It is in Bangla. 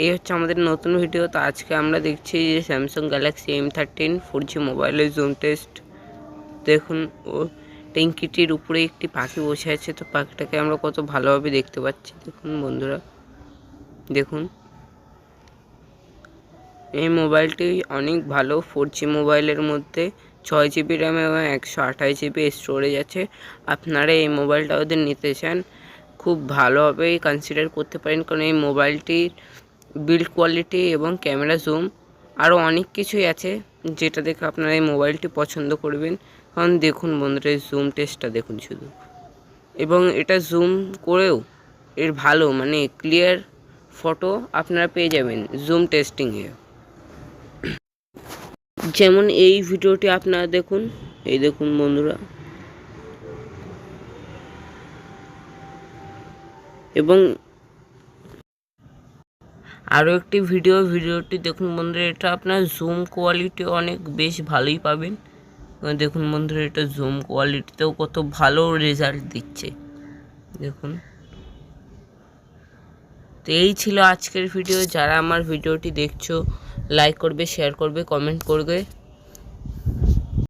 এই হচ্ছে আমাদের নতুন ভিডিও। তো আজকে আমরা দেখছি যে স্যামসাং গ্যালাক্সি M13 4G মোবাইলের জুম টেস্ট। দেখুন ও ট্যাঙ্কিটির উপরে একটি পাখি বসে আছে, তো পাখিটাকে আমরা কত ভালোভাবে দেখতে পাচ্ছি। দেখুন বন্ধুরা, দেখুন এই মোবাইলটি অনেক ভালো। 4G মোবাইলের মধ্যে 6GB র্যাম এবং 128GB স্টোরেজ আছে। আপনারা এই মোবাইলটা ওদের নিতে চান, খুব ভালোভাবেই কনসিডার করতে পারেন, কারণ এই মোবাইলটির বিল্ড কোয়ালিটি এবং ক্যামেরা জুম আরও অনেক কিছুই আছে, যেটা দেখে আপনারা এই মোবাইলটি পছন্দ করবেন। কারণ দেখুন বন্ধুরা, এই জুম টেস্টটা দেখুন শুধু, এবং এটা জুম করেও এর ভালো মানে ক্লিয়ার ফটো আপনারা পেয়ে যাবেন জুম টেস্টিংয়ে। যেমন এই ভিডিওটি আপনারা দেখুন, এই দেখুন বন্ধুরা, এবং আরও একটি ভিডিওটি দেখুন বন্ধুরা, এটা আপনার জুম কোয়ালিটি অনেক বেশ ভালোই পাবেন। দেখুন বন্ধুরা, এটা জুম কোয়ালিটিতেও কত ভালো রেজাল্ট দিচ্ছে দেখুন। তো এই ছিল আজকের ভিডিও। যারা আমার ভিডিওটি দেখছো লাইক করবে, শেয়ার করবে, কমেন্ট করবে।